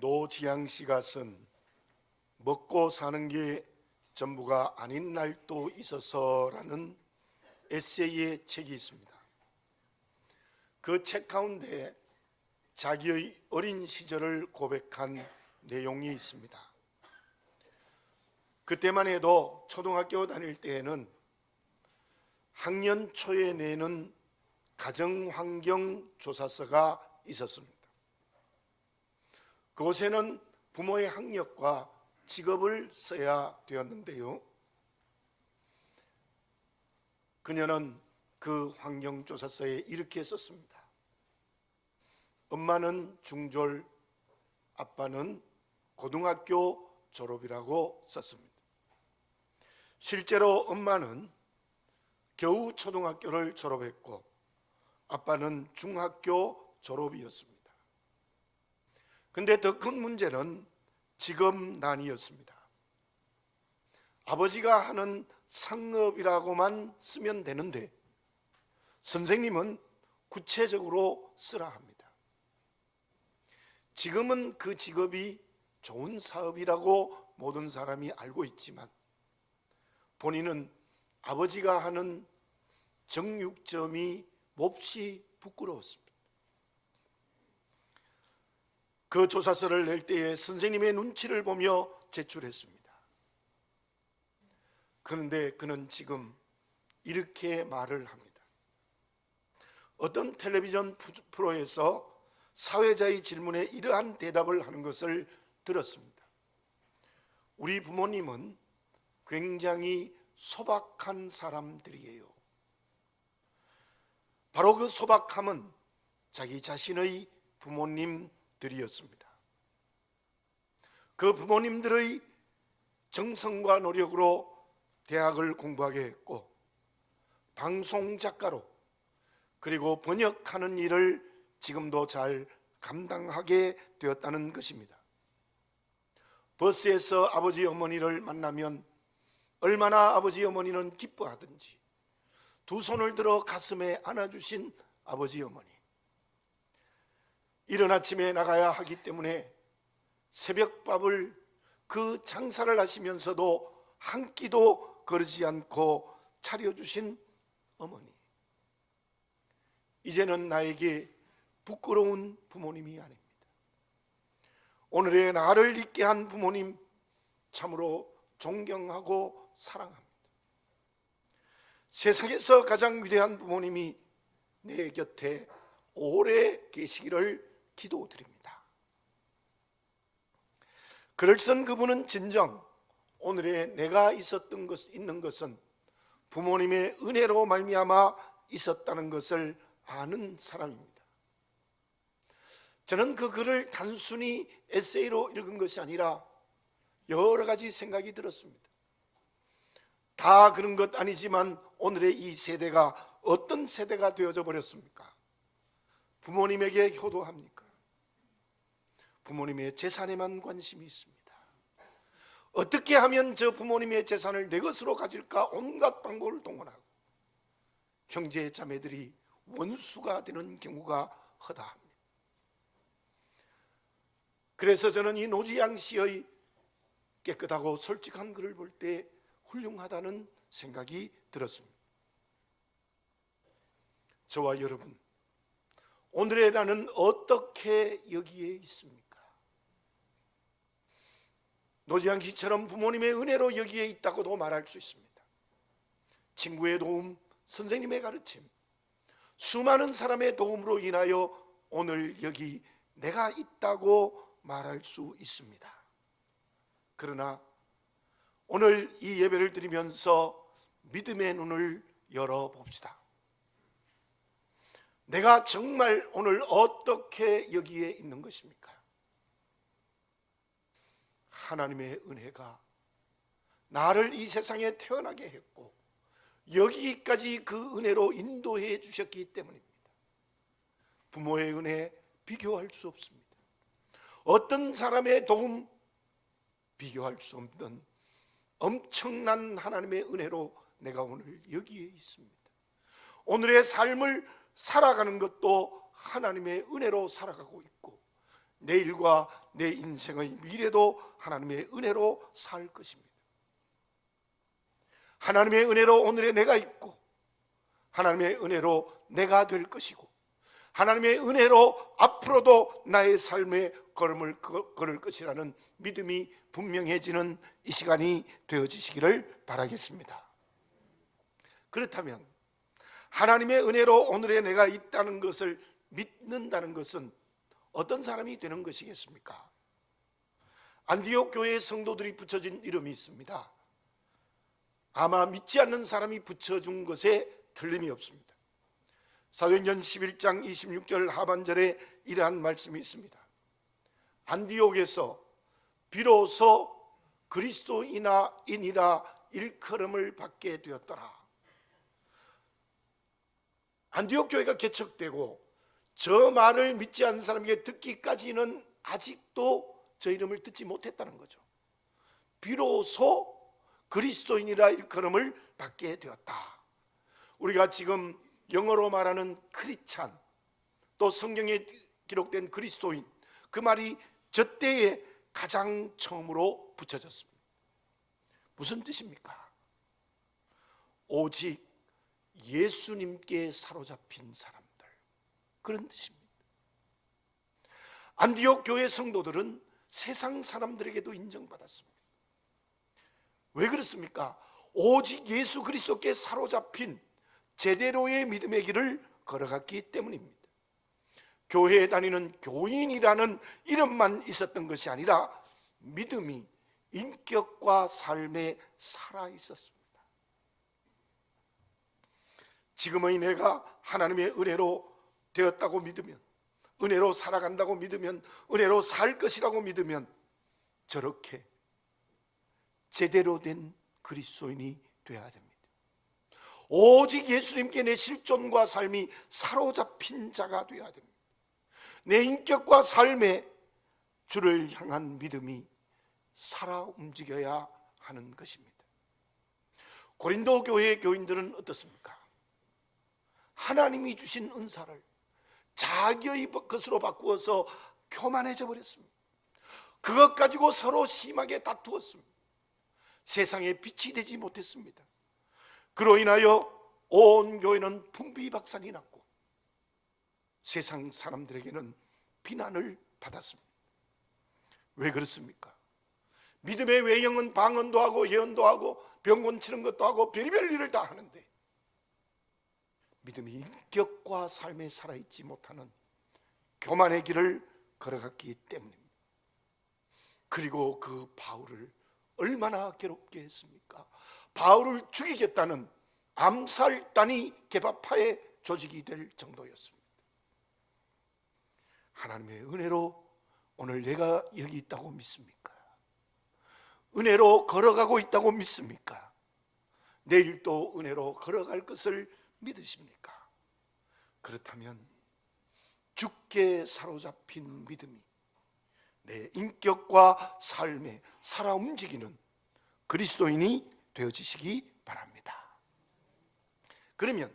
노지향 씨가 쓴 먹고 사는 게 전부가 아닌 날도 있어서라는 에세이의 책이 있습니다. 그 책 가운데 자기의 어린 시절을 고백한 내용이 있습니다. 그때만 해도 초등학교 다닐 때에는 학년 초에 내는 가정환경조사서가 있었습니다. 그곳에는 부모의 학력과 직업을 써야 되었는데요, 그녀는 그 환경조사서에 이렇게 썼습니다. 엄마는 중졸, 아빠는 고등학교 졸업이라고 썼습니다. 실제로 엄마는 겨우 초등학교를 졸업했고 아빠는 중학교 졸업이었습니다. 근데 더 큰 문제는 직업난이었습니다. 아버지가 하는 상업이라고만 쓰면 되는데 선생님은 구체적으로 쓰라 합니다. 지금은 그 직업이 좋은 사업이라고 모든 사람이 알고 있지만 본인은 아버지가 하는 정육점이 몹시 부끄러웠습니다. 그 조사서를 낼 때에 선생님의 눈치를 보며 제출했습니다. 그런데 그는 지금 이렇게 말을 합니다. 어떤 텔레비전 프로에서 사회자의 질문에 이러한 대답을 하는 것을 들었습니다. 우리 부모님은 굉장히 소박한 사람들이에요. 바로 그 소박함은 자기 자신의 부모님들이었습니다. 그 부모님들의 정성과 노력으로 대학을 공부하게 했고 방송작가로 그리고 번역하는 일을 지금도 잘 감당하게 되었다는 것입니다. 버스에서 아버지 어머니를 만나면 얼마나 아버지 어머니는 기뻐하든지 두 손을 들어 가슴에 안아주신 아버지 어머니, 이른 아침에 나가야 하기 때문에 새벽밥을 그 장사를 하시면서도 한 끼도 거르지 않고 차려주신 어머니, 이제는 나에게 부끄러운 부모님이 아닙니다. 오늘의 나를 있게 한 부모님 참으로 존경하고 사랑합니다. 세상에서 가장 위대한 부모님이 내 곁에 오래 계시기를 기도드립니다. 그럴선 그분은 진정 오늘의 내가 있는 것은 부모님의 은혜로 말미암아 있었다는 것을 아는 사람입니다. 저는 그 글을 단순히 에세이로 읽은 것이 아니라 여러 가지 생각이 들었습니다. 다 그런 것 아니지만 오늘의 이 세대가 어떤 세대가 되어져 버렸습니까? 부모님에게 효도합니까? 부모님의 재산에만 관심이 있습니다. 어떻게 하면 저 부모님의 재산을 내 것으로 가질까 온갖 방법을 동원하고 형제 자매들이 원수가 되는 경우가 허다합니다. 그래서 저는 이 노지향 씨의 깨끗하고 솔직한 글을 볼 때 훌륭하다는 생각이 들었습니다. 저와 여러분, 오늘의 나는 어떻게 여기에 있습니까? 노지향 씨처럼 부모님의 은혜로 여기에 있다고도 말할 수 있습니다. 친구의 도움, 선생님의 가르침, 수많은 사람의 도움으로 인하여 오늘 여기 내가 있다고 말할 수 있습니다. 그러나 오늘 이 예배를 드리면서 믿음의 눈을 열어봅시다. 내가 정말 오늘 어떻게 여기에 있는 것입니까? 하나님의 은혜가 나를 이 세상에 태어나게 했고 여기까지 그 은혜로 인도해 주셨기 때문입니다. 부모의 은혜 비교할 수 없습니다. 어떤 사람의 도움 비교할 수 없는 엄청난 하나님의 은혜로 내가 오늘 여기에 있습니다. 오늘의 삶을 살아가는 것도 하나님의 은혜로 살아가고 있고 내일과 내 인생의 미래도 하나님의 은혜로 살 것입니다. 하나님의 은혜로 오늘의 내가 있고, 하나님의 은혜로 내가 될 것이고, 하나님의 은혜로 앞으로도 나의 삶의 걸음을 걸을 것이라는 믿음이 분명해지는 이 시간이 되어지시기를 바라겠습니다. 그렇다면 하나님의 은혜로 오늘의 내가 있다는 것을 믿는다는 것은 어떤 사람이 되는 것이겠습니까? 안디옥 교회의 성도들이 붙여진 이름이 있습니다. 아마 믿지 않는 사람이 붙여준 것에 틀림이 없습니다. 사도행전 11장 26절 하반절에 이러한 말씀이 있습니다. 안디옥에서 비로소 그리스도인이라 일컬음을 받게 되었더라. 안디옥 교회가 개척되고 저 말을 믿지 않는 사람에게 듣기까지는 아직도 저 이름을 듣지 못했다는 거죠. 비로소 그리스도인이라 일컬음을 받게 되었다. 우리가 지금 영어로 말하는 크리스찬, 또 성경에 기록된 그리스도인, 그 말이 저 때에 가장 처음으로 붙여졌습니다. 무슨 뜻입니까? 오직 예수님께 사로잡힌 사람들, 그런 뜻입니다. 안디옥 교회 성도들은 세상 사람들에게도 인정받았습니다. 왜 그렇습니까? 오직 예수 그리스도께 사로잡힌 제대로의 믿음의 길을 걸어갔기 때문입니다. 교회에 다니는 교인이라는 이름만 있었던 것이 아니라 믿음이 인격과 삶에 살아 있었습니다. 지금의 내가 하나님의 은혜로 되었다고 믿으면, 은혜로 살아간다고 믿으면, 은혜로 살 것이라고 믿으면 저렇게 제대로 된 그리스도인이 되어야 됩니다. 오직 예수님께 내 실존과 삶이 사로잡힌 자가 되어야 됩니다. 내 인격과 삶에 주를 향한 믿음이 살아 움직여야 하는 것입니다. 고린도 교회의 교인들은 어떻습니까? 하나님이 주신 은사를 자기의 것으로 바꾸어서 교만해져 버렸습니다. 그것 가지고 서로 심하게 다투었습니다. 세상에 빛이 되지 못했습니다. 그로 인하여 온 교회는 풍비박산이 났고 세상 사람들에게는 비난을 받았습니다. 왜 그렇습니까? 믿음의 외형은 방언도 하고 예언도 하고 병 고치는 것도 하고 별의별 일을 다 하는데 믿음이 인격과 삶에 살아있지 못하는 교만의 길을 걸어갔기 때문입니다. 그리고 그 바울을 얼마나 괴롭게 했습니까? 바울을 죽이겠다는 암살단이 개바파의 조직이 될 정도였습니다. 하나님의 은혜로 오늘 내가 여기 있다고 믿습니까? 은혜로 걸어가고 있다고 믿습니까? 내일 또 은혜로 걸어갈 것을 믿으십니까? 그렇다면 주께 사로잡힌 믿음이 내 인격과 삶에 살아 움직이는 그리스도인이 되어지시기 바랍니다. 그러면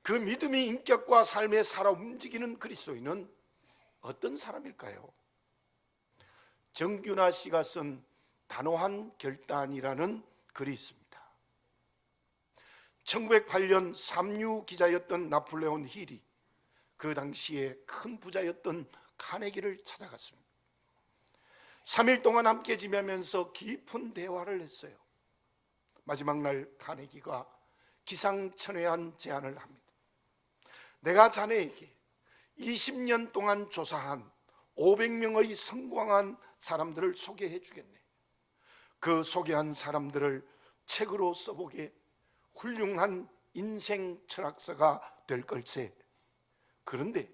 그 믿음이 인격과 삶에 살아 움직이는 그리스도인은 어떤 사람일까요? 정균아 씨가 쓴 단호한 결단이라는 글이 있습니다. 1908년 삼류 기자였던 나폴레온 힐이 그 당시에 큰 부자였던 카네기를 찾아갔습니다. 3일 동안 함께 지내면서 깊은 대화를 했어요. 마지막 날 카네기가 기상천외한 제안을 합니다. 내가 자네에게 20년 동안 조사한 500명의 성공한 사람들을 소개해 주겠네. 그 소개한 사람들을 책으로 써보게 훌륭한 인생 철학서가 될 걸세. 그런데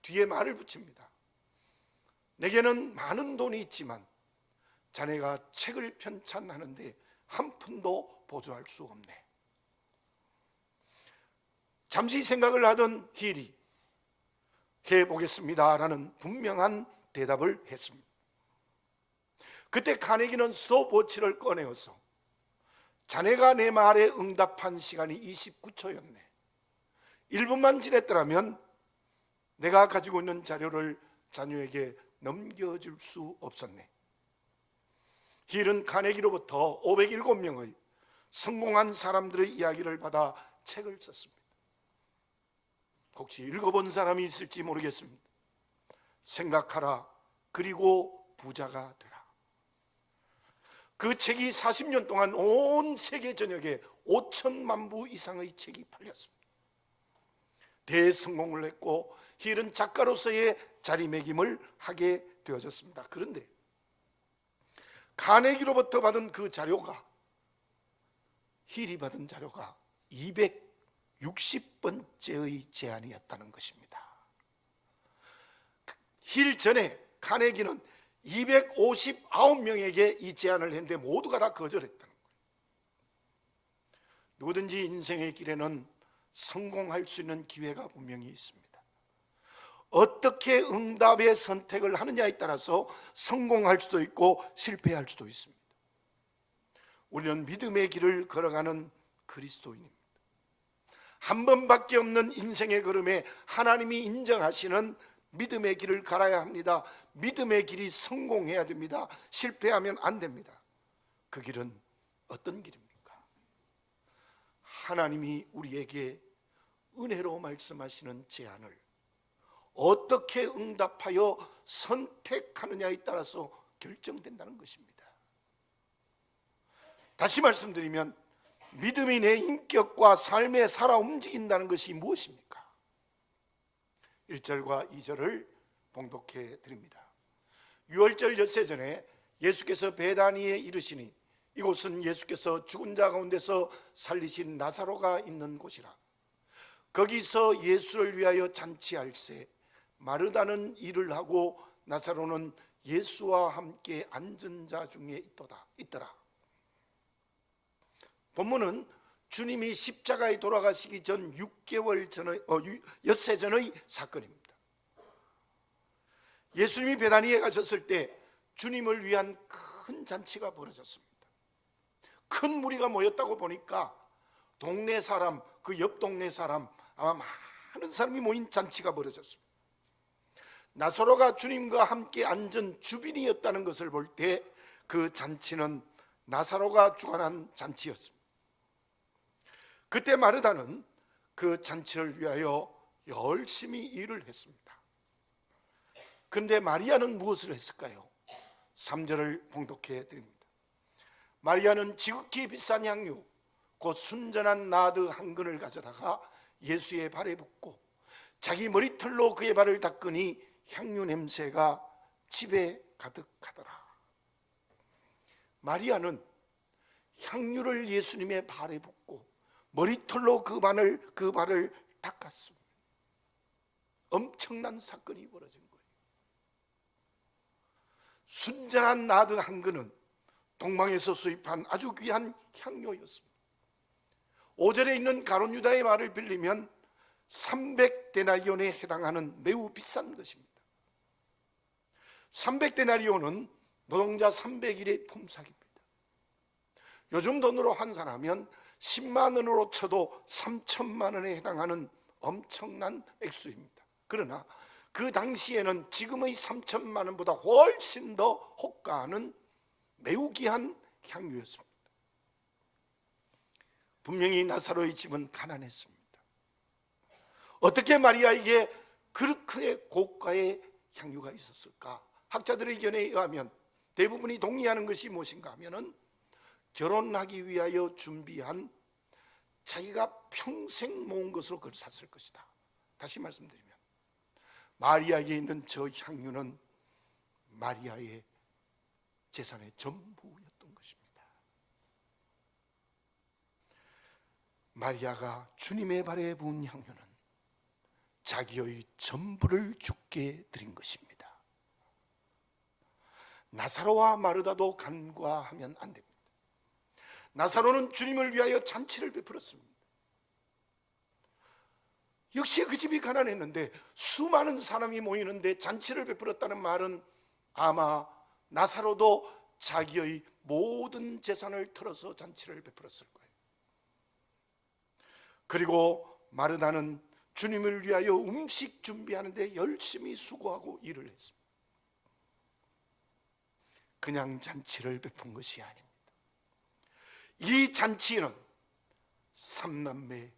뒤에 말을 붙입니다. 내게는 많은 돈이 있지만 자네가 책을 편찬하는데 한 푼도 보조할 수 없네. 잠시 생각을 하던 힐이 해보겠습니다라는 분명한 대답을 했습니다. 그때 카네기는 스톱워치를 꺼내어서 자네가 내 말에 응답한 시간이 29초였네. 1분만 지냈더라면 내가 가지고 있는 자료를 자녀에게 넘겨줄 수 없었네. 힐은 카네기로부터 507명의 성공한 사람들의 이야기를 받아 책을 썼습니다. 혹시 읽어본 사람이 있을지 모르겠습니다. 생각하라, 그리고 부자가 되라. 그 책이 40년 동안 온 세계 전역에 5천만 부 이상의 책이 팔렸습니다. 대성공을 했고 힐은 작가로서의 자리매김을 하게 되어졌습니다. 그런데 카네기로부터 받은 그 자료가, 힐이 받은 자료가 260번째의 제안이었다는 것입니다. 힐 전에 카네기는 259명에게 이 제안을 했는데 모두가 다 거절했다는 거예요. 누구든지 인생의 길에는 성공할 수 있는 기회가 분명히 있습니다. 어떻게 응답의 선택을 하느냐에 따라서 성공할 수도 있고 실패할 수도 있습니다. 우리는 믿음의 길을 걸어가는 그리스도인입니다. 한 번밖에 없는 인생의 걸음에 하나님이 인정하시는 믿음의 길을 갈아야 합니다. 믿음의 길이 성공해야 됩니다. 실패하면 안 됩니다. 그 길은 어떤 길입니까? 하나님이 우리에게 은혜로 말씀하시는 제안을 어떻게 응답하여 선택하느냐에 따라서 결정된다는 것입니다. 다시 말씀드리면 믿음이 내 인격과 삶에 살아 움직인다는 것이 무엇입니까? 1절과 2절을 봉독해 드립니다. 유월절 엿새 전에 예수께서 베다니에 이르시니 이곳은 예수께서 죽은 자 가운데서 살리신 나사로가 있는 곳이라. 거기서 예수를 위하여 잔치할세 마르다는 일을 하고 나사로는 예수와 함께 앉은 자 중에 있더라. 본문은 주님이 십자가에 돌아가시기 전 6개월 전의 엿새 전의 사건입니다. 예수님이 베다니에 가셨을 때 주님을 위한 큰 잔치가 벌어졌습니다. 큰 무리가 모였다고 보니까 동네 사람, 그 옆 동네 사람, 아마 많은 사람이 모인 잔치가 벌어졌습니다. 나사로가 주님과 함께 앉은 주빈이었다는 것을 볼 때 그 잔치는 나사로가 주관한 잔치였습니다. 그때 마르다는 그 잔치를 위하여 열심히 일을 했습니다. 그런데 마리아는 무엇을 했을까요? 3절을 봉독해 드립니다. 마리아는 지극히 비싼 향유 곧 순전한 나드 한 근을 가져다가 예수의 발에 붓고 자기 머리털로 그의 발을 닦으니 향유 냄새가 집에 가득하더라. 마리아는 향유를 예수님의 발에 붓고 머리털로 그 발을 닦았습니다. 엄청난 사건이 벌어진 거예요. 순전한 나드 한 근은 동방에서 수입한 아주 귀한 향료였습니다. 5절에 있는 가룟 유다의 말을 빌리면 300데나리온에 해당하는 매우 비싼 것입니다. 300데나리온은 노동자 300일의 품삯입니다. 요즘 돈으로 환산하면 10만 원으로 쳐도 3천만 원에 해당하는 엄청난 액수입니다. 그러나 그 당시에는 지금의 3천만 원보다 훨씬 더 호가하는 매우 귀한 향유였습니다. 분명히 나사로의 집은 가난했습니다. 어떻게 마리아에게 그렇게 고가의 향유가 있었을까? 학자들의 의견에 의하면 대부분이 동의하는 것이 무엇인가 하면은 결혼하기 위하여 준비한 자기가 평생 모은 것으로 그걸 샀을 것이다. 다시 말씀드리면 마리아에게 있는 저 향유는 마리아의 재산의 전부였던 것입니다. 마리아가 주님의 발에 부은 향유는 자기의 전부를 주께 드린 것입니다. 나사로와 마르다도 간과하면 안 됩니다. 나사로는 주님을 위하여 잔치를 베풀었습니다. 역시 그 집이 가난했는데 수많은 사람이 모이는데 잔치를 베풀었다는 말은 아마 나사로도 자기의 모든 재산을 털어서 잔치를 베풀었을 거예요. 그리고 마르다는 주님을 위하여 음식 준비하는데 열심히 수고하고 일을 했습니다. 그냥 잔치를 베푼 것이 아닙니다. 이 잔치는 삼남매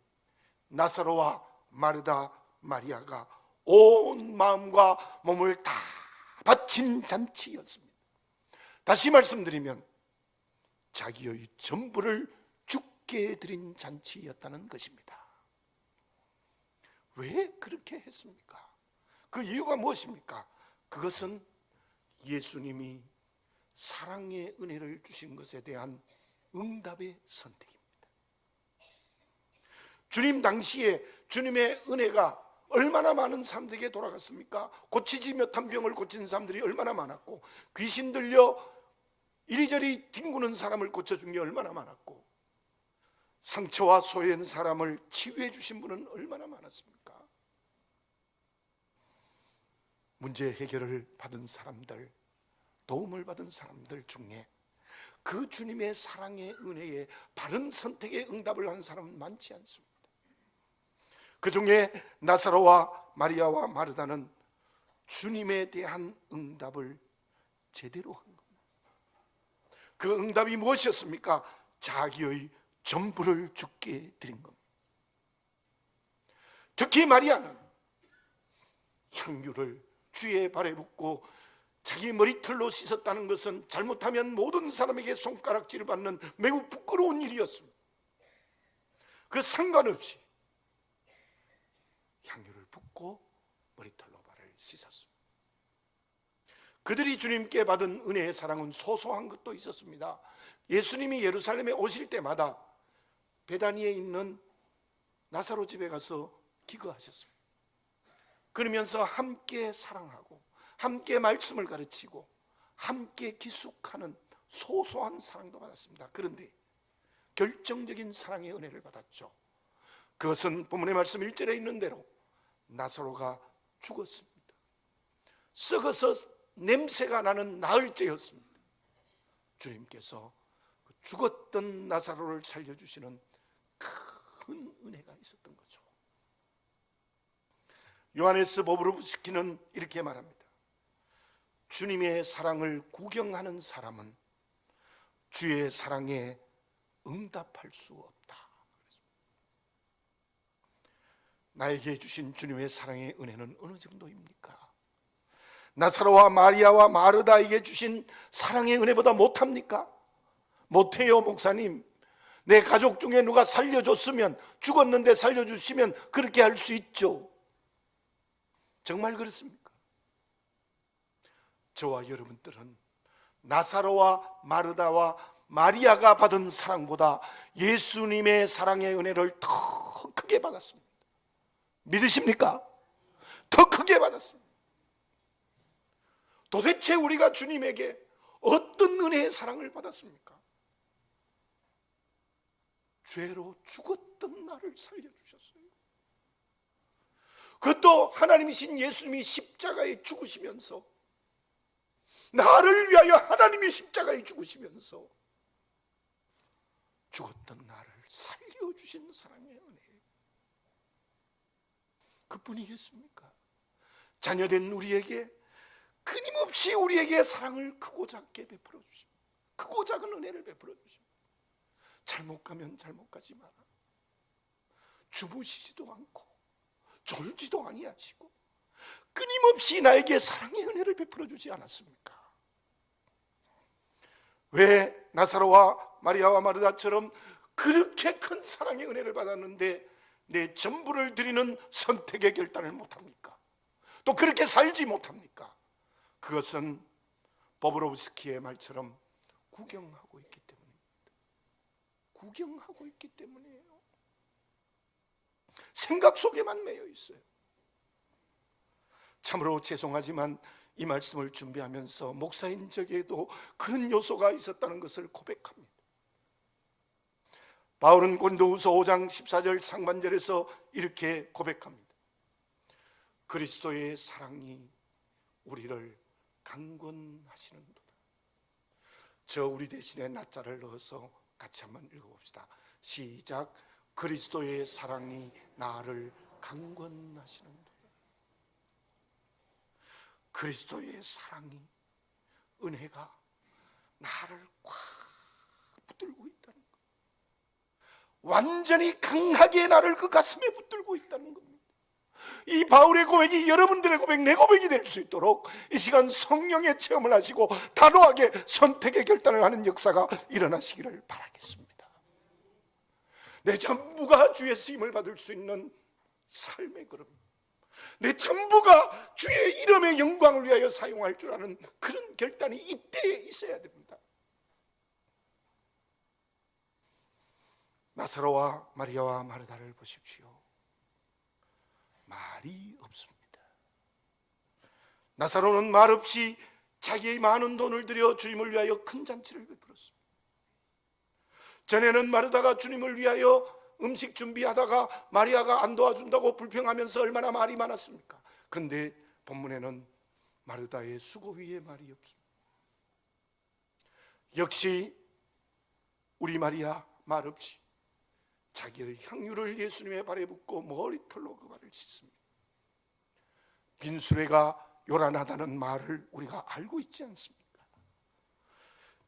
나사로와 마르다 마리아가 온 마음과 몸을 다 바친 잔치였습니다. 다시 말씀드리면 자기의 전부를 죽게 드린 잔치였다는 것입니다. 왜 그렇게 했습니까? 그 이유가 무엇입니까? 그것은 예수님이 사랑의 은혜를 주신 것에 대한 응답의 선택입니다. 주님 당시에 주님의 은혜가 얼마나 많은 사람들에게 돌아갔습니까? 고치지 못한 병을 고친 사람들이 얼마나 많았고, 귀신 들려 이리저리 뒹구는 사람을 고쳐준 게 얼마나 많았고, 상처와 소외한 사람을 치유해 주신 분은 얼마나 많았습니까? 문제 해결을 받은 사람들, 도움을 받은 사람들 중에 그 주님의 사랑의 은혜에 바른 선택의 응답을 한 사람은 많지 않습니다. 그 중에 나사로와 마리아와 마르다는 주님에 대한 응답을 제대로 한 겁니다. 그 응답이 무엇이었습니까? 자기의 전부를 주께 드린 겁니다. 특히 마리아는 향유를 주의 발에 붓고 자기 머리털로 씻었다는 것은 잘못하면 모든 사람에게 손가락질을 받는 매우 부끄러운 일이었습니다. 그 상관없이 향유를 붓고 머리털로 발을 씻었습니다. 그들이 주님께 받은 은혜의 사랑은 소소한 것도 있었습니다. 예수님이 예루살렘에 오실 때마다 베다니에 있는 나사로 집에 가서 기거하셨습니다. 그러면서 함께 사랑하고 함께 말씀을 가르치고 함께 기숙하는 소소한 사랑도 받았습니다. 그런데 결정적인 사랑의 은혜를 받았죠. 그것은 본문의 말씀 1절에 있는 대로 나사로가 죽었습니다. 썩어서 냄새가 나는 나흘째였습니다. 주님께서 죽었던 나사로를 살려주시는 큰 은혜가 있었던 거죠. 요하네스 보브로브스키는 이렇게 말합니다. 주님의 사랑을 구경하는 사람은 주의 사랑에 응답할 수 없다. 나에게 주신 주님의 사랑의 은혜는 어느 정도입니까? 나사로와 마리아와 마르다에게 주신 사랑의 은혜보다 못합니까? 못해요, 목사님. 내 가족 중에 누가 살려줬으면, 죽었는데 살려주시면 그렇게 할 수 있죠. 정말 그렇습니까? 저와 여러분들은 나사로와 마르다와 마리아가 받은 사랑보다 예수님의 사랑의 은혜를 더 크게 받았습니다. 믿으십니까? 더 크게 받았습니다. 도대체 우리가 주님에게 어떤 은혜의 사랑을 받았습니까? 죄로 죽었던 나를 살려주셨어요. 그것도 하나님이신 예수님이 십자가에 죽으시면서, 나를 위하여 하나님이 십자가에 죽으시면서 죽었던 나를 살려주신 사랑의 은혜, 그뿐이겠습니까? 자녀된 우리에게 끊임없이 우리에게 사랑을 크고 작게 베풀어 주십니다. 크고 작은 은혜를 베풀어 주십니다. 잘못 가면 잘못 가지 마라, 주무시지도 않고 졸지도 아니하시고 끊임없이 나에게 사랑의 은혜를 베풀어 주지 않았습니까? 왜 나사로와 마리아와 마르다처럼 그렇게 큰 사랑의 은혜를 받았는데 내 전부를 드리는 선택의 결단을 못합니까? 또 그렇게 살지 못합니까? 그것은 보브로브스키의 말처럼 구경하고 있기 때문입니다. 구경하고 있기 때문이에요. 생각 속에만 매여 있어요. 참으로 죄송하지만 이 말씀을 준비하면서 목사인 적에도 그런 요소가 있었다는 것을 고백합니다. 바울은 고린도후서 5장 14절 상반절에서 이렇게 고백합니다. 그리스도의 사랑이 우리를 강권하시는도다. 저 우리 대신에 나자를 넣어서 같이 한번 읽어봅시다. 시작. 그리스도의 사랑이 나를 강권하시는도다. 그리스도의 사랑이, 은혜가 나를 꽉 붙들고 있다는 것, 완전히 강하게 나를 그 가슴에 붙들고 있다는 겁니다. 이 바울의 고백이 여러분들의 고백, 내 고백이 될 수 있도록 이 시간 성령의 체험을 하시고 단호하게 선택의 결단을 하는 역사가 일어나시기를 바라겠습니다. 내 전부가 주의 쓰임을 받을 수 있는 삶의 걸음, 내 전부가 주의 이름의 영광을 위하여 사용할 줄 아는 그런 결단이 이때에 있어야 됩니다. 나사로와 마리아와 마르다를 보십시오. 말이 없습니다. 나사로는 말없이 자기의 많은 돈을 들여 주님을 위하여 큰 잔치를 베풀었습니다. 전에는 마르다가 주님을 위하여 음식 준비하다가 마리아가 안 도와준다고 불평하면서 얼마나 말이 많았습니까? 그런데 본문에는 마르다의 수고 위에 말이 없습니다. 역시 우리 마리아 말없이 자기의 향유를 예수님의 발에 붓고 머리털로 그 발을 씻습니다. 빈수레가 요란하다는 말을 우리가 알고 있지 않습니까?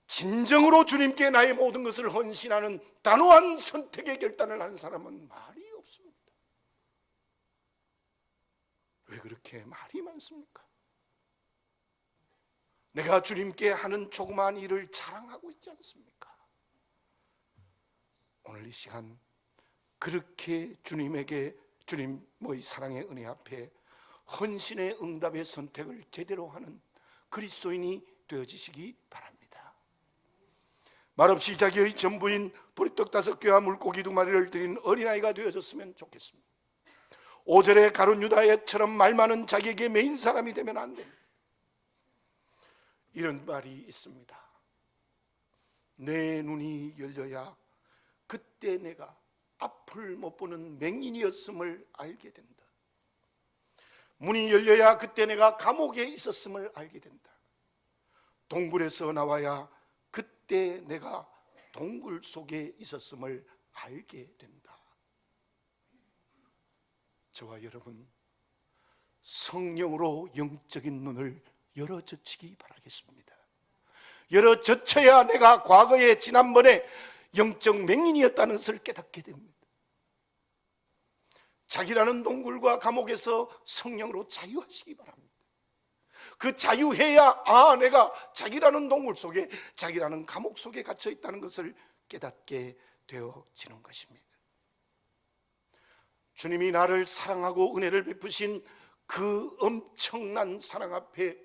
진정으로 주님께 나의 모든 것을 헌신하는 단호한 선택의 결단을 하는 사람은 말이 없습니다. 왜 그렇게 말이 많습니까? 내가 주님께 하는 조그마한 일을 자랑하고 있지 않습니까? 오늘 이 시간 그렇게 주님의 사랑의 은혜 앞에 헌신의 응답의 선택을 제대로 하는 그리스도인이 되어지시기 바랍니다. 말없이 자기의 전부인 보리떡 5개와 물고기 2마리를 드린 어린아이가 되어졌으면 좋겠습니다. 5절의 가룟 유다처럼 말 많은 자기에게 매인 사람이 되면 안 됩니다. 이런 말이 있습니다. 내 눈이 열려야 그때 내가 앞을 못 보는 맹인이었음을 알게 된다. 문이 열려야 그때 내가 감옥에 있었음을 알게 된다. 동굴에서 나와야 그때 내가 동굴 속에 있었음을 알게 된다. 저와 여러분, 성령으로 영적인 눈을 열어젖히기 바라겠습니다. 열어젖혀야 내가 과거에 지난번에 영적 맹인이었다는 것을 깨닫게 됩니다. 자기라는 동굴과 감옥에서 성령으로 자유하시기 바랍니다. 그 자유해야 내가 자기라는 동굴 속에, 자기라는 감옥 속에 갇혀 있다는 것을 깨닫게 되어지는 것입니다. 주님이 나를 사랑하고 은혜를 베푸신 그 엄청난 사랑 앞에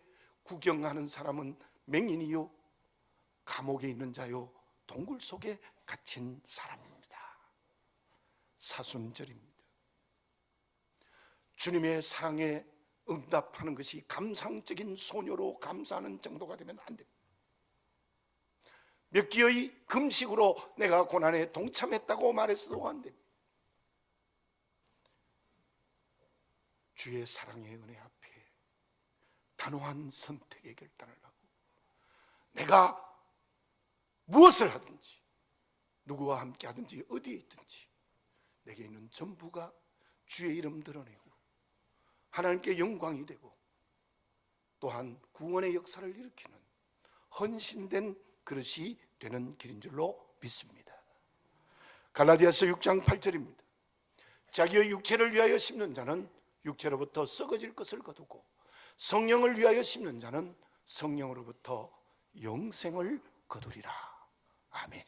구경하는 사람은 맹인이요, 감옥에 있는 자요, 동굴 속에 갇힌 사람입니다. 사순절입니다. 주님의 사랑에 응답하는 것이 감상적인 소녀로 감사하는 정도가 되면 안 됩니다. 몇 끼의 금식으로 내가 고난에 동참했다고 말해서도 안 됩니다. 주의 사랑의 은혜 앞에 단호한 선택의 결단을 하고 내가 무엇을 하든지 누구와 함께 하든지 어디에 있든지 내게 있는 전부가 주의 이름 드러내고 하나님께 영광이 되고 또한 구원의 역사를 일으키는 헌신된 그릇이 되는 길인 줄로 믿습니다. 갈라디아서 6장 8절입니다. 자기의 육체를 위하여 심는 자는 육체로부터 썩어질 것을 거두고 성령을 위하여 심는 자는 성령으로부터 영생을 거두리라. 아멘.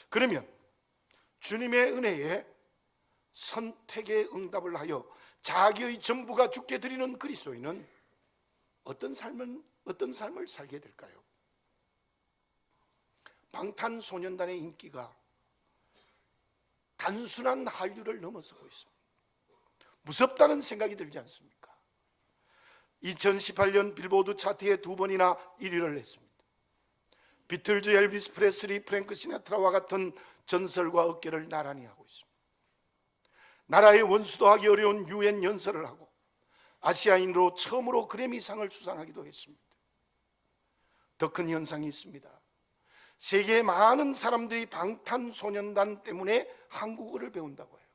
그러면 주님의 은혜에 선택의 응답을 하여 자기의 전부가 주께 드리는 그리스도인은 어떤 삶을 살게 될까요? 방탄소년단의 인기가 단순한 한류를 넘어서고 있습니다. 무섭다는 생각이 들지 않습니까? 2018년 빌보드 차트에 2번이나 1위를 했습니다. 비틀즈, 엘비스 프레슬리, 프랭크 시나트라와 같은 전설과 어깨를 나란히 하고 있습니다. 나라의 원수도 하기 어려운 유엔 연설을 하고 아시아인으로 처음으로 그래미상을 수상하기도 했습니다. 더 큰 현상이 있습니다. 세계의 많은 사람들이 방탄소년단 때문에 한국어를 배운다고 해요.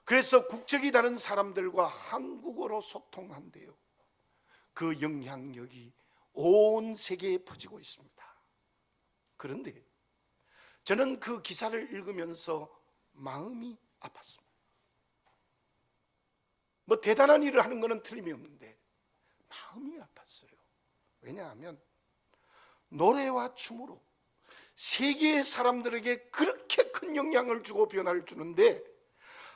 그래서 국적이 다른 사람들과 한국어로 소통한대요. 그 영향력이 온 세계에 퍼지고 있습니다. 그런데 저는 그 기사를 읽으면서 마음이 아팠습니다. 뭐 대단한 일을 하는 것은 틀림이 없는데 마음이 아팠어요. 왜냐하면 노래와 춤으로 세계의 사람들에게 그렇게 큰 영향을 주고 변화를 주는데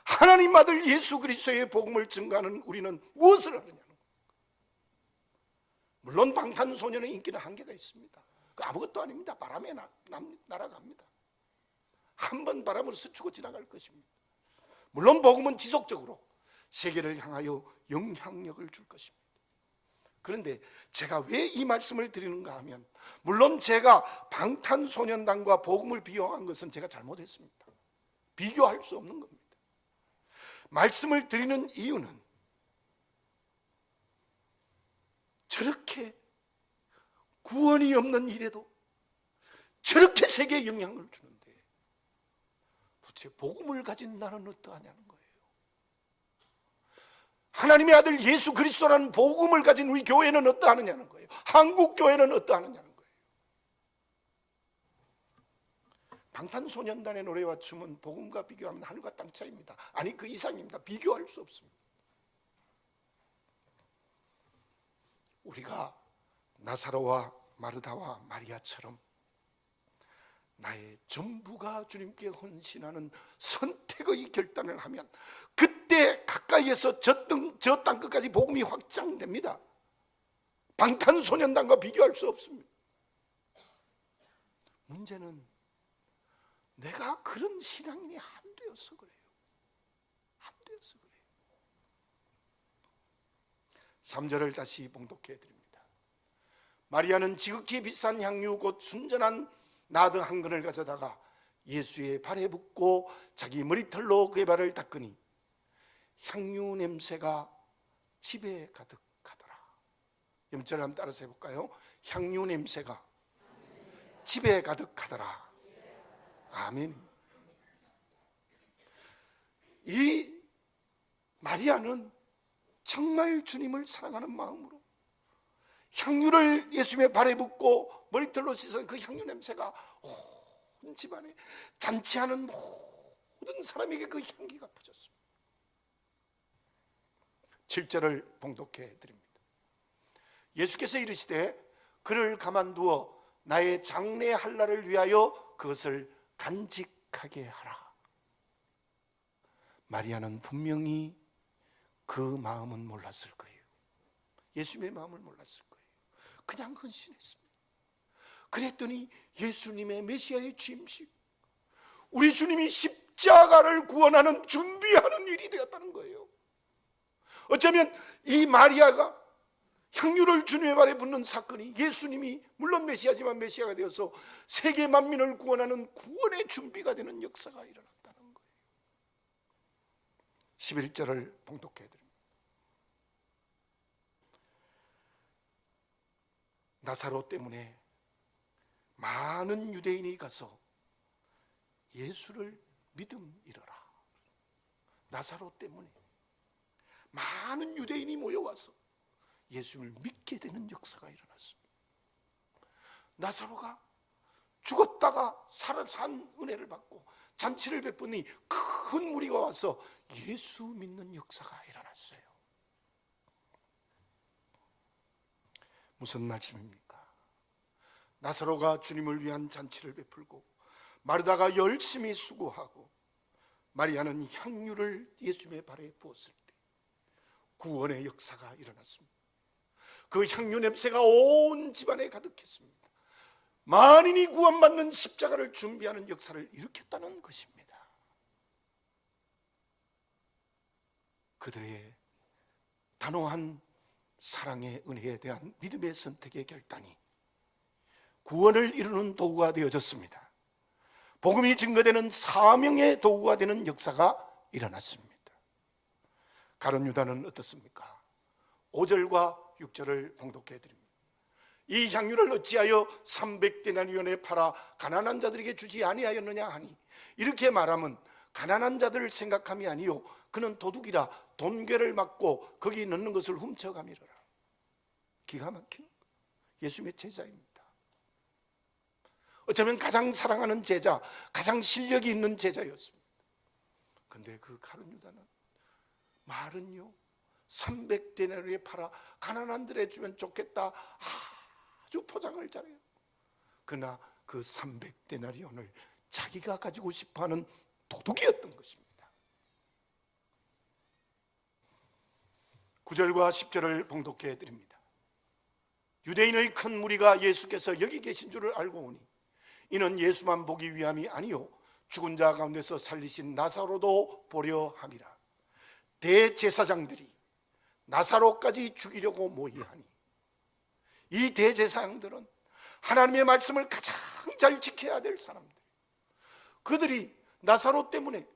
하나님 아들 예수 그리스도의 복음을 증거하는 우리는 무엇을 하느냐는 거예요. 물론 방탄소년의 인기는 한계가 있습니다. 아무것도 아닙니다. 바람에 날아갑니다. 한 번 바람으로 스치고 지나갈 것입니다. 물론 복음은 지속적으로 세계를 향하여 영향력을 줄 것입니다. 그런데 제가 왜 이 말씀을 드리는가 하면, 물론 제가 방탄소년단과 복음을 비교한 것은 제가 잘못했습니다. 비교할 수 없는 겁니다. 말씀을 드리는 이유는 저렇게 구원이 없는 일에도 저렇게 세계에 영향을 주는데 도대체 복음을 가진 나는 어떠하냐는 거예요. 하나님의 아들 예수 그리스도라는 복음을 가진 우리 교회는 어떠하느냐는 거예요. 한국 교회는 어떠하느냐는 거예요. 방탄소년단의 노래와 춤은 복음과 비교하면 하늘과 땅 차이입니다. 아니 그 이상입니다. 비교할 수 없습니다. 우리가 나사로와 마르다와 마리아처럼 나의 전부가 주님께 헌신하는 선택의 결단을 하면 그때 가까이에서 저 땅 끝까지 복음이 확장됩니다. 방탄소년단과 비교할 수 없습니다. 문제는 내가 그런 신앙인이 안 되어서 그래요. 안 되어서 그래요. 3절을 다시 봉독해 드립니다. 마리아는 지극히 비싼 향유 곧 순전한 나드 한 근을 가져다가 예수의 발에 붓고 자기 머리털로 그의 발을 닦으니 향유 냄새가 집에 가득하더라. 염절 한번 따라서 해볼까요? 향유 냄새가 집에 가득하더라. 아멘. 이 마리아는 정말 주님을 사랑하는 마음으로 향유를 예수님의 발에 붓고 머리털로 씻은 그 향유 냄새가 온 집안에 잔치하는 모든 사람에게 그 향기가 퍼졌습니다. 7절을 봉독해 드립니다. 예수께서 이르시되 그를 가만두어 나의 장래할 날을 위하여 그것을 간직하게 하라. 마리아는 분명히 그 마음은 몰랐을 거예요. 예수님의 마음을 몰랐을 거예요. 그냥 헌신했습니다. 그랬더니 예수님의 메시아의 취임식, 우리 주님이 십자가를 구원하는 준비하는 일이 되었다는 거예요. 어쩌면 이 마리아가 향유를 주님의 발에 붓는 사건이 예수님이 물론 메시아지만 메시아가 되어서 세계 만민을 구원하는 구원의 준비가 되는 역사가 일어났다는 거예요. 11절을 봉독해 드립니다. 나사로 때문에 많은 유대인이 가서 예수를 믿음이러라. 나사로 때문에 많은 유대인이 모여와서 예수를 믿게 되는 역사가 일어났습니다. 나사로가 죽었다가 산 은혜를 받고 잔치를 베푸니 큰 무리가 와서 예수 믿는 역사가 일어났어요. 무슨 말씀입니까? 나사로가 주님을 위한 잔치를 베풀고 마르다가 열심히 수고하고 마리아는 향유를 예수님의 발에 부었을 때 구원의 역사가 일어났습니다. 그 향유 냄새가 온 집안에 가득했습니다. 만인이 구원받는 십자가를 준비하는 역사를 일으켰다는 것입니다. 그들의 단호한 사랑의 은혜에 대한 믿음의 선택의 결단이 구원을 이루는 도구가 되어졌습니다. 복음이 증거되는 사명의 도구가 되는 역사가 일어났습니다. 가룟 유다는 어떻습니까? 5절과 6절을 봉독해 드립니다. 이 향유를 어찌하여 300데나리온에 팔아 가난한 자들에게 주지 아니하였느냐 하니, 이렇게 말하면 가난한 자들을 생각함이 아니요 그는 도둑이라 돈괴를 맞고 거기 넣는 것을 훔쳐가미러라. 기가 막히는 거예요. 예수님의 제자입니다. 어쩌면 가장 사랑하는 제자, 가장 실력이 있는 제자였습니다. 그런데 그 가룟 유다는 말은요 300데나리에 팔아 가난한들에 주면 좋겠다 아주 포장을 잘해요. 그러나 그 300데나리온을 자기가 가지고 싶어하는 도둑이었던 것입니다. 9절과 10절을 봉독해 드립니다. 유대인의 큰 무리가 예수께서 여기 계신 줄을 알고 오니 이는 예수만 보기 위함이 아니요 죽은 자 가운데서 살리신 나사로도 보려 함이라. 대제사장들이 나사로까지 죽이려고 모의하니 이 대제사장들은 하나님의 말씀을 가장 잘 지켜야 될 사람들, 그들이 나사로 때문에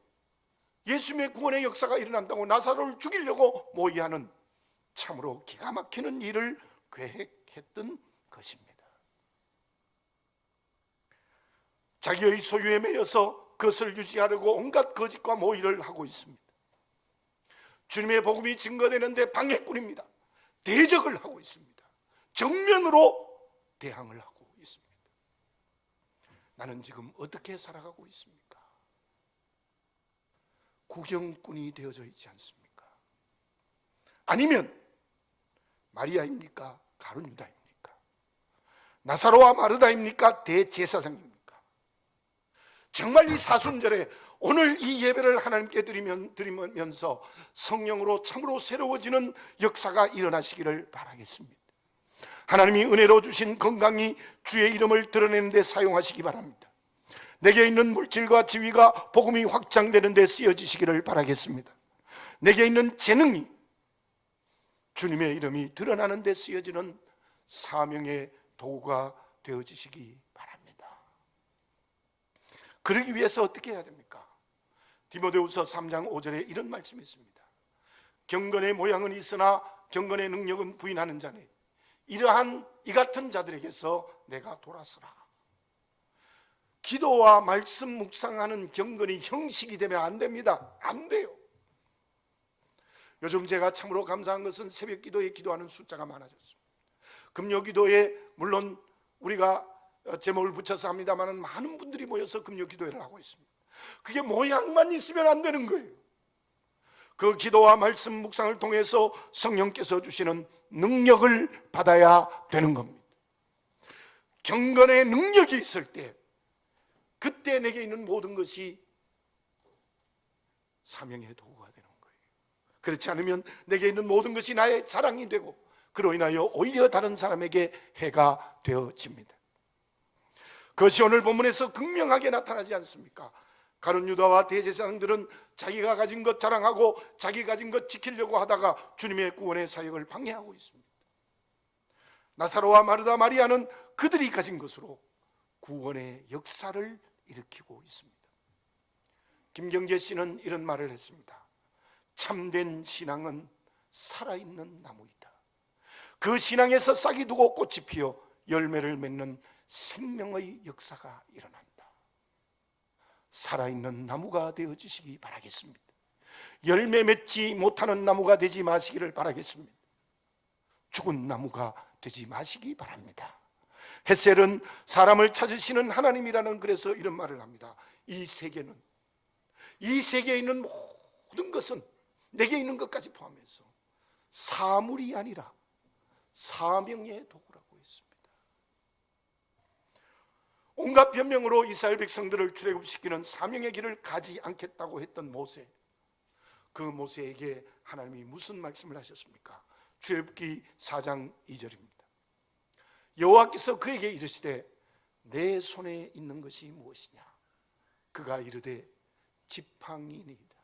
예수님의 구원의 역사가 일어난다고 나사로를 죽이려고 모의하는 참으로 기가 막히는 일을 계획했던 것입니다. 자기의 소유에 매여서 그것을 유지하려고 온갖 거짓과 모의를 하고 있습니다. 주님의 복음이 증거되는데 방해꾼입니다. 대적을 하고 있습니다. 정면으로 대항을 하고 있습니다. 나는 지금 어떻게 살아가고 있습니까? 구경꾼이 되어져 있지 않습니까? 아니면 마리아입니까? 가룟 유다입니까? 나사로와 마르다입니까? 대제사장입니까? 정말 이 사순절에 오늘 이 예배를 하나님께 드리면서 성령으로 참으로 새로워지는 역사가 일어나시기를 바라겠습니다. 하나님이 은혜로 주신 건강이 주의 이름을 드러내는 데 사용하시기 바랍니다. 내게 있는 물질과 지위가 복음이 확장되는 데 쓰여지시기를 바라겠습니다. 내게 있는 재능이 주님의 이름이 드러나는 데 쓰여지는 사명의 도구가 되어지시기 바랍니다. 그러기 위해서 어떻게 해야 됩니까? 디모데후서 3장 5절에 이런 말씀이 있습니다. 경건의 모양은 있으나 경건의 능력은 부인하는 자네 이러한 이 같은 자들에게서 내가 돌아서라. 기도와 말씀 묵상하는 경건이 형식이 되면 안 됩니다. 안 돼요. 요즘 제가 참으로 감사한 것은 새벽 기도에 기도하는 숫자가 많아졌습니다. 금요 기도에 물론 우리가 제목을 붙여서 합니다만 많은 분들이 모여서 금요 기도회를 하고 있습니다. 그게 모양만 있으면 안 되는 거예요. 그 기도와 말씀 묵상을 통해서 성령께서 주시는 능력을 받아야 되는 겁니다. 경건의 능력이 있을 때 그때 내게 있는 모든 것이 사명의 도구가 되는 거예요. 그렇지 않으면 내게 있는 모든 것이 나의 자랑이 되고 그로 인하여 오히려 다른 사람에게 해가 되어집니다. 그것이 오늘 본문에서 극명하게 나타나지 않습니까? 가룟 유다와 대제사장들은 자기가 가진 것 자랑하고 자기 가진 것 지키려고 하다가 주님의 구원의 사역을 방해하고 있습니다. 나사로와 마르다 마리아는 그들이 가진 것으로 구원의 역사를 일으키고 있습니다. 김경재 씨는 이런 말을 했습니다. 참된 신앙은 살아있는 나무이다. 그 신앙에서 싹이 두고 꽃이 피어 열매를 맺는 생명의 역사가 일어난다. 살아있는 나무가 되어지시기 바라겠습니다. 열매 맺지 못하는 나무가 되지 마시기를 바라겠습니다. 죽은 나무가 되지 마시기 바랍니다. 헷셀은 사람을 찾으시는 하나님이라는 그래서 이런 말을 합니다. 이 세계에 있는 모든 것은 내게 있는 것까지 포함해서 사물이 아니라 사명의 도구라고 했습니다. 온갖 변명으로 이스라엘 백성들을 출애굽시키는 사명의 길을 가지 않겠다고 했던 모세, 그 모세에게 하나님이 무슨 말씀을 하셨습니까? 출애굽기 4장 2절입니다. 여호와께서 그에게 이르시되 내 손에 있는 것이 무엇이냐? 그가 이르되 지팡이니이다.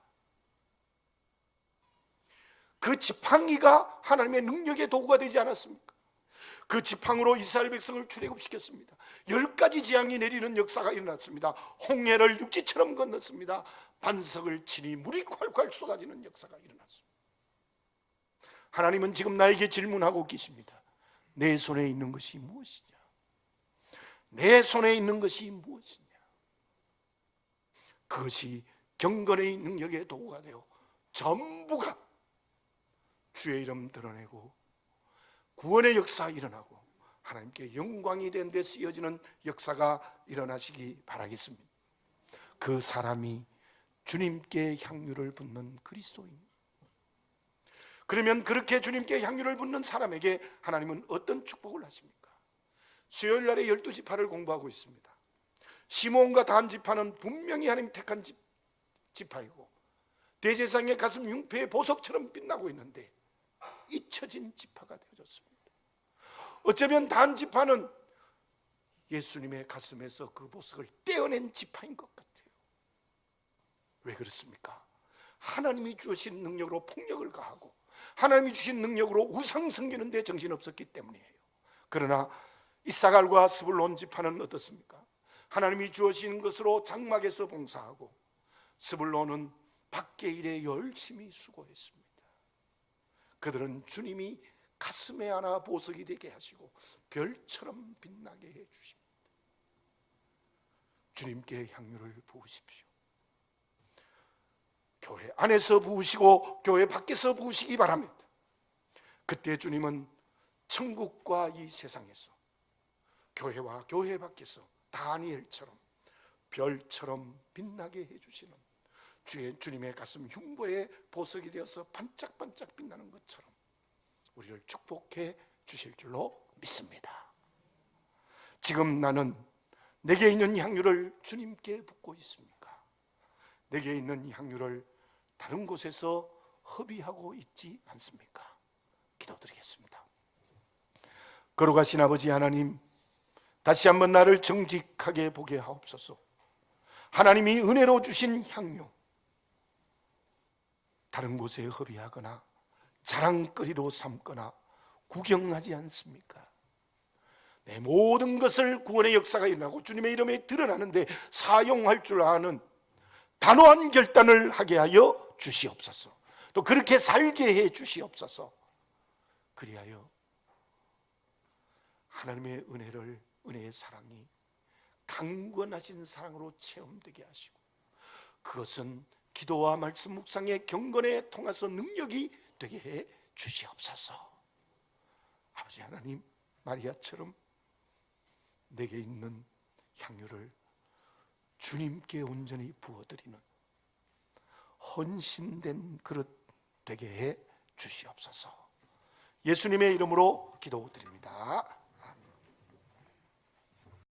그 지팡이가 하나님의 능력의 도구가 되지 않았습니까? 그 지팡으로 이스라엘 백성을 출애굽시켰습니다. 10가지 재앙이 내리는 역사가 일어났습니다. 홍해를 육지처럼 건넜습니다. 반석을 치니 물이 콸콸 쏟아지는 역사가 일어났습니다. 하나님은 지금 나에게 질문하고 계십니다. 내 손에 있는 것이 무엇이냐? 내 손에 있는 것이 무엇이냐? 그것이 경건의 능력의 도구가 되어 전부가 주의 이름 드러내고 구원의 역사가 일어나고 하나님께 영광이 된 데 쓰여지는 역사가 일어나시기 바라겠습니다. 그 사람이 주님께 향유를 붓는 그리스도인. 그러면 그렇게 주님께 향유를 붓는 사람에게 하나님은 어떤 축복을 하십니까? 수요일 날에 12지파를 공부하고 있습니다. 시몬과 단 지파는 분명히 하나님 택한 지파이고 대제사장의 가슴 흉패의 보석처럼 빛나고 있는데 잊혀진 지파가 되어졌습니다. 어쩌면 단 지파는 예수님의 가슴에서 그 보석을 떼어낸 지파인 것 같아요. 왜 그렇습니까? 하나님이 주신 능력으로 폭력을 가하고 하나님이 주신 능력으로 우상 섬기는 데 정신없었기 때문이에요. 그러나 이사갈과 스불론 지파는 어떻습니까? 하나님이 주신 것으로 장막에서 봉사하고 스불론은 밖의 일에 열심히 수고했습니다. 그들은 주님이 가슴에 하나 보석이 되게 하시고 별처럼 빛나게 해 주십니다. 주님께 향유를 부으십시오. 교회 안에서 부으시고 교회 밖에서 부으시기 바랍니다. 그때 주님은 천국과 이 세상에서 교회와 교회 밖에서 다니엘처럼 별처럼 빛나게 해주시는 주님의 가슴 흉보에 보석이 되어서 반짝반짝 빛나는 것처럼 우리를 축복해 주실 줄로 믿습니다. 지금 나는 내게 있는 향유를 주님께 붓고 있습니까? 내게 있는 향유를 다른 곳에서 허비하고 있지 않습니까? 기도드리겠습니다. 걸어가신 아버지 하나님, 다시 한번 나를 정직하게 보게 하옵소서. 하나님이 은혜로 주신 향유, 다른 곳에 허비하거나 자랑거리로 삼거나 구경하지 않습니까? 내 모든 것을 구원의 역사가 일어나고 주님의 이름에 드러나는데 사용할 줄 아는 단호한 결단을 하게 하여 주시옵소서. 또 그렇게 살게 해 주시옵소서. 그리하여 하나님의 은혜의 사랑이 강건하신 사랑으로 체험되게 하시고 그것은 기도와 말씀 묵상의 경건에 통해서 능력이 되게 해 주시옵소서. 아버지 하나님, 마리아처럼 내게 있는 향유를 주님께 온전히 부어드리는 헌신된 그릇 되게 해 주시옵소서. 예수님의 이름으로 기도드립니다.